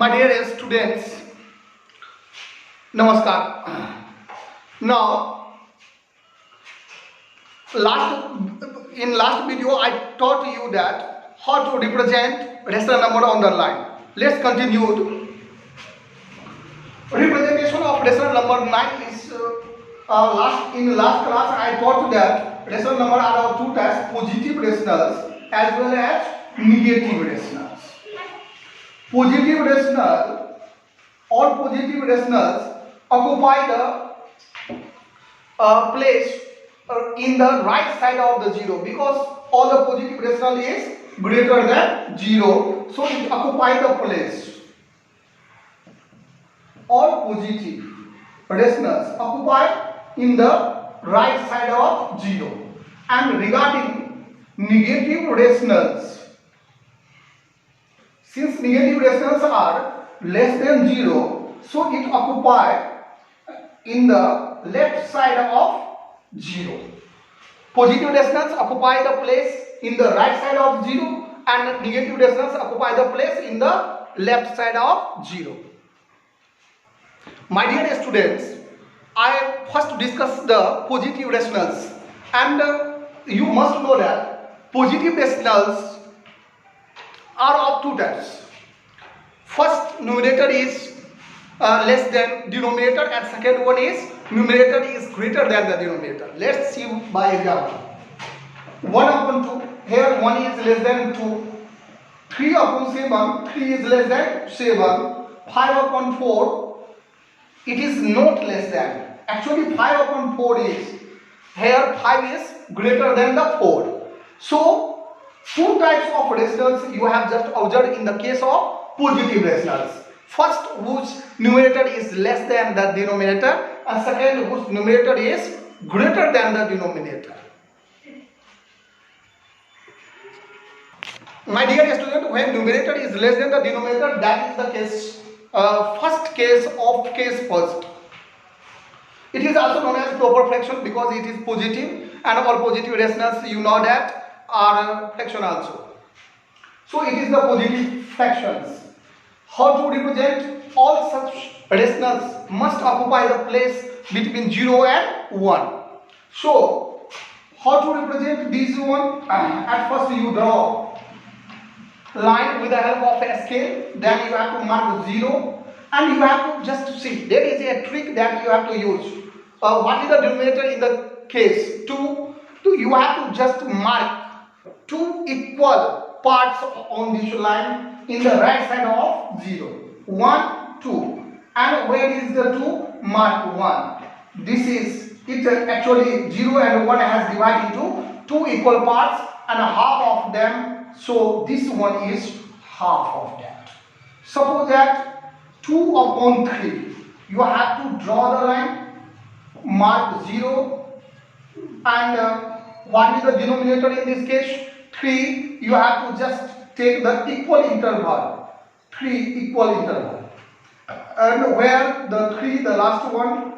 My dear students, Namaskar. Now, last video I taught you that how to represent rational number on the line. Let's continue. Representation of rational number 9 is in last class I taught that rational number are of two types: positive rationals as well as negative rationals. Positive rational, all positive rationals occupy the place in the right side of the zero, because all the positive rational is greater than 0, so it occupies the place. All positive rationals occupy in the right side of 0. And regarding negative rationals, since negative rationals are less than 0, so it occupies in the left side of 0. Positive rationals occupy the place in the right side of 0, and negative rationals occupy the place in the left side of 0. My dear students, I first discuss the positive rationals, and you must know that positive rationals are of two types. First, numerator is less than denominator, and second one is numerator is greater than the denominator. Let's see by example. 1 upon 2, here 1 is less than 2. 3 upon 7, 3 is less than 7. 5 upon 4, it is not less than. Actually 5 upon 4 is, here 5 is greater than the 4. So two types of rationals you have just observed in the case of positive rationals. First, whose numerator is less than the denominator, and second, whose numerator is greater than the denominator. My dear student, when numerator is less than the denominator, that is the case, first case of case first. It is also known as proper fraction because it is positive, and all positive rationals you know that are fraction also. So it is the positive fractions. How to represent all such rationals must occupy the place between 0 and 1. So how to represent this one? At first you draw line with the help of a scale, then you have to mark 0, and you have to just see. There is a trick that you have to use. What is the denominator in the case? 2. You have to just mark two equal parts on this line in the right side of 0. 1, 2. And where is the 2? Mark 1. This is it. Actually 0 and 1 has divided into two equal parts and half of them. So this one is half of that. Suppose that 2 upon 3. You have to draw the line, mark 0, and what is the denominator in this case? 3. You have to just take the equal interval. 3 equal interval. And where the 3, the last one,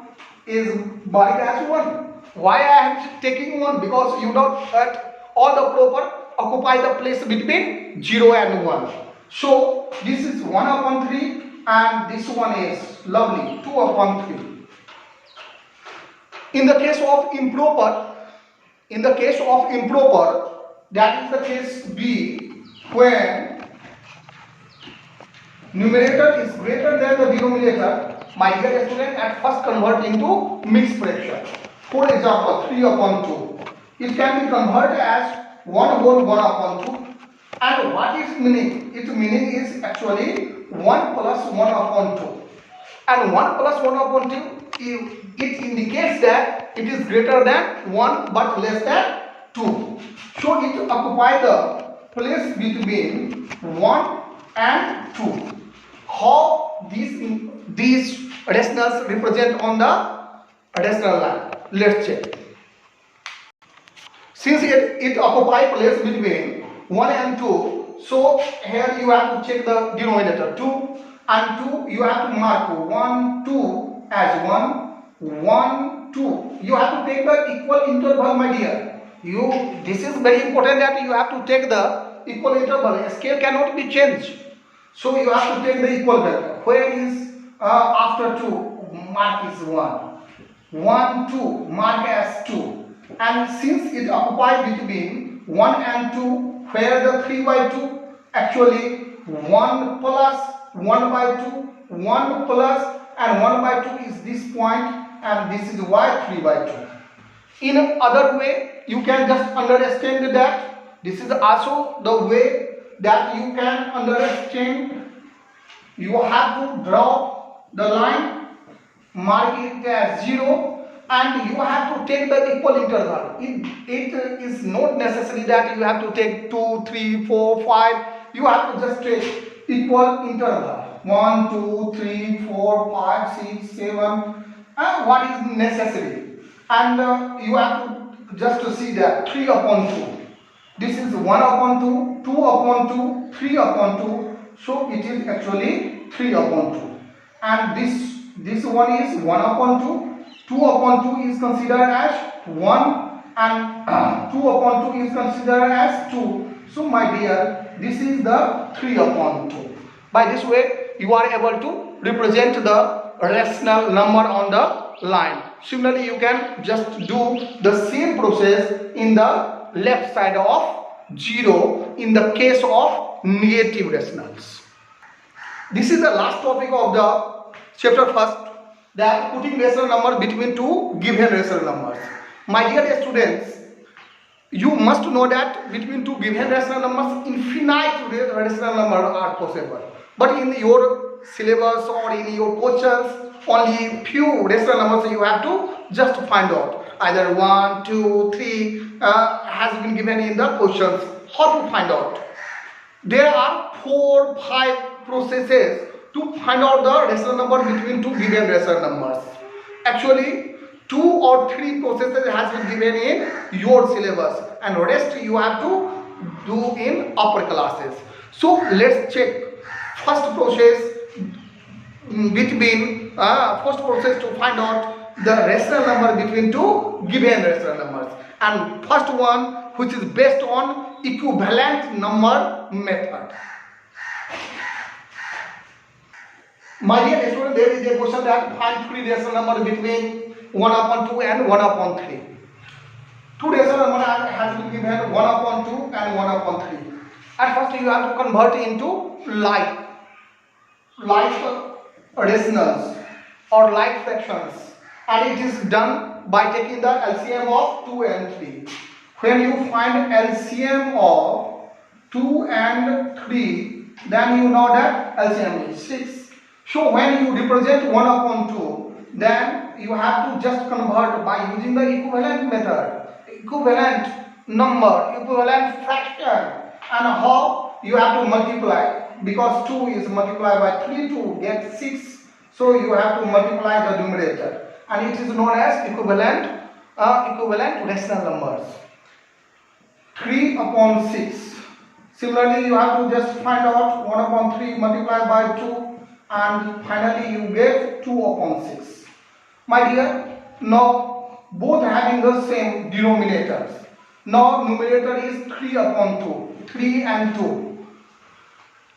is marked as 1. Why I am taking 1? Because you know that all the proper occupy the place between 0 and 1. So this is 1 upon 3, and this one is lovely 2 upon 3. In the case of improper, that is the case B, when numerator is greater than the denominator, my dear student, at first convert into mixed fraction. For example, 3 upon 2. It can be converted as 1 whole 1 upon 2. And what its meaning? Its meaning is actually 1 plus 1 upon 2. And 1 plus 1 upon 2, it indicates that it is greater than 1 but less than 2. So it occupies the place between 1 and 2. How these rationals represent on the rational line? Let's check. Since it occupies place between 1 and 2, so here you have to check the denominator 2, and 2 you have to mark 1, 2 as 1, 1, 2. You have to take the equal interval, my dear. This is very important that you have to take the equal interval. A scale cannot be changed. So you have to take the equal value. Where is after 2? Mark is 1. 1, 2, mark as 2. And since it occupies between 1 and 2, where the 3 by 2? Actually 1 plus 1 by 2, 1 plus and 1 by 2 is this point, and this is why 3 by 2. In other way, you can just understand that this is also the way that you can understand. You have to draw the line, mark it as 0, and you have to take the equal interval. It is not necessary that you have to take 2, 3, 4, 5. You have to just take equal interval. 1, 2, 3, 4, 5, 6, 7. What is necessary? And you have to just to see that 3 upon 2. This is 1 upon 2, 2 upon 2, 3 upon 2. So it is actually 3 upon 2. And this one is 1 upon 2. 2 upon 2 is considered as 1, and 2 upon 2 is considered as 2. So my dear, this is the 3 upon 2. By this way, you are able to represent the rational number on the line. Similarly, you can just do the same process in the left side of 0 in the case of negative rationals. This is the last topic of the chapter first, that putting rational number between two given rational numbers. My dear students, you must know that between two given rational numbers, infinite rational numbers are possible. But in your syllabus or in your questions, only few rational numbers you have to just find out. Either 1, 2, 3 has been given in the questions. How to find out? There are 4, 5 processes to find out the rational number between two given rational numbers. Actually, 2 or 3 processes has been given in your syllabus, and rest you have to do in upper classes. So let's check. First process to find out the rational number between two given rational numbers, and first one, which is based on equivalent number method. My dear student, there is a question that find 3 rational numbers between 1 upon 2 and 1 upon 3. 2 rational numbers has been given 1 upon 2 and 1 upon 3. At first you have to convert into like rationals or like fractions, and it is done by taking the LCM of 2 and 3. When you find LCM of 2 and 3, then you know that LCM is 6. So when you represent 1 upon 2, then you have to just convert by using the equivalent method, equivalent number, equivalent fraction, and how you have to multiply. Because 2 is multiplied by 3 to get 6, so you have to multiply the numerator, and it is known as equivalent rational numbers. 3 upon 6. Similarly, you have to just find out 1 upon 3 multiplied by 2, and finally you get 2 upon 6. My dear, now both having the same denominators. Now numerator is 3 upon 2, 3 and 2.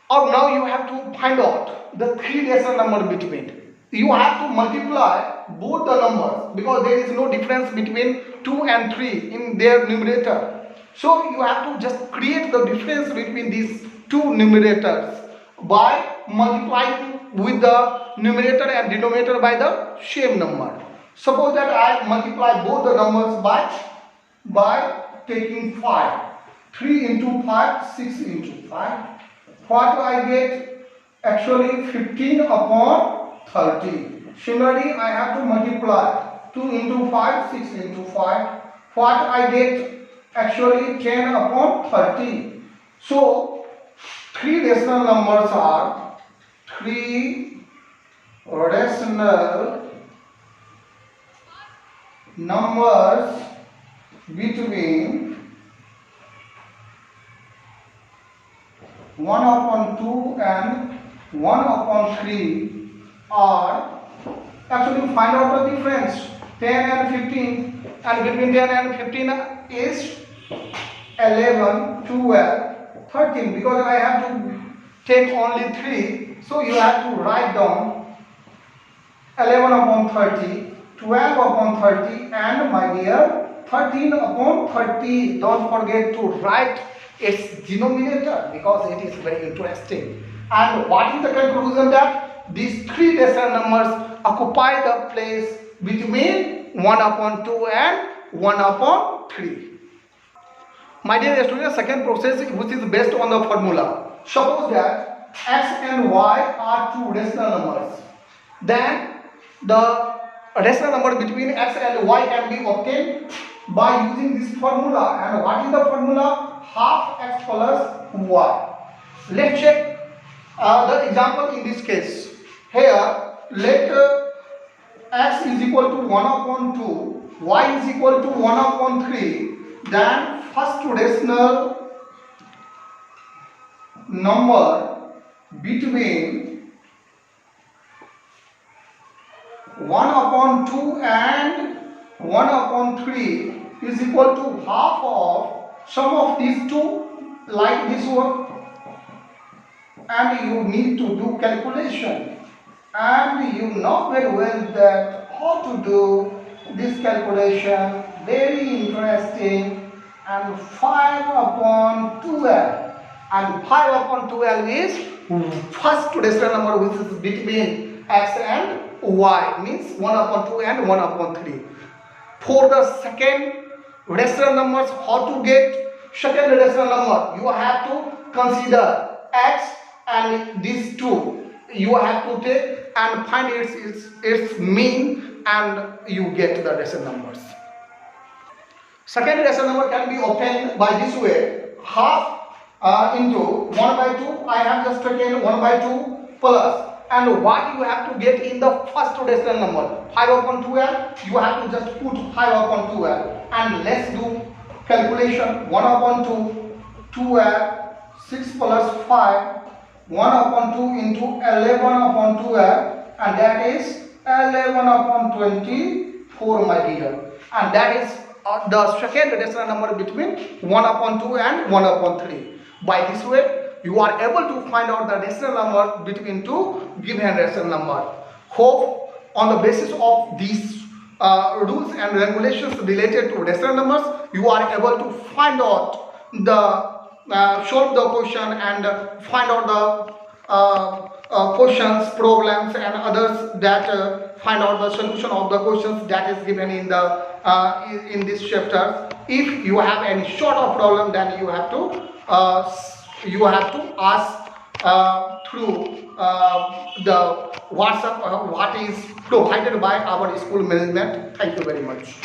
Or now you have to find out the 3 rational number between. You have to multiply both the numbers, because there is no difference between 2 and 3 in their numerator. So you have to just create the difference between these two numerators by multiplying with the numerator and denominator by the same number. Suppose that I multiply both the numbers by taking 5. 3 into 5, 6 into 5. What I get? Actually 15 upon 30. Similarly, I have to multiply 2 into 5, 6 into 5. What I get? Actually 10 upon 30. So 3 rational numbers are 3 rational numbers between 1 upon 2 and 1 upon 3 are, actually find out the difference, 10 and 15, and between 10 and 15 is 11, 12, 13, because I have to take only 3, so you have to write down 11 upon 30, 12 upon 30, and my dear 13 upon 30. Don't forget to write its denominator because it is very interesting. And what is the conclusion? That these 3 decimal numbers occupy the place between 1 upon 2 and 1 upon 3. My dear students, second process which is based on the formula. Suppose that x and y are 2 rational numbers. Then the rational number between x and y can be obtained by using this formula. And what is the formula? Half x plus y. Let's check the example in this case. Here, let x is equal to 1 upon 2, y is equal to 1 upon 3. Then first rational number between 1 upon 2 and 1 upon 3 is equal to half of sum of these two, like this one. And you need to do calculation, and you know very well that how to do this calculation. Very interesting. And 5 upon 12, and 5 upon 12 is first rational number which is between x and y, means 1 upon 2 and 1 upon 3. For the second rational numbers, how to get second rational number? You have to consider x and these two. You have to take and find its mean, and you get the rational numbers. Second rational number can be obtained by this way. Half into 1 by 2. I have just taken 1 by 2 plus. And what you have to get in the first rational number? 5 upon 12. You have to just put 5 upon 12. And let's do calculation. 1 upon 2, 12, 6 plus 5. 1 upon 2 into 11 upon 12. And that is 11 upon 24, my dear. And that is the second rational number between 1 upon 2 and 1 upon 3. By this way, you are able to find out the rational number between two given rational number. Hope on the basis of these rules and regulations related to rational numbers, you are able to find out solve the question and find out the questions, problems, and others that find out the solution of the questions that is given in this chapter. If you have any sort of problem, then you have to ask through the WhatsApp what is provided by our school management. Thank you very much.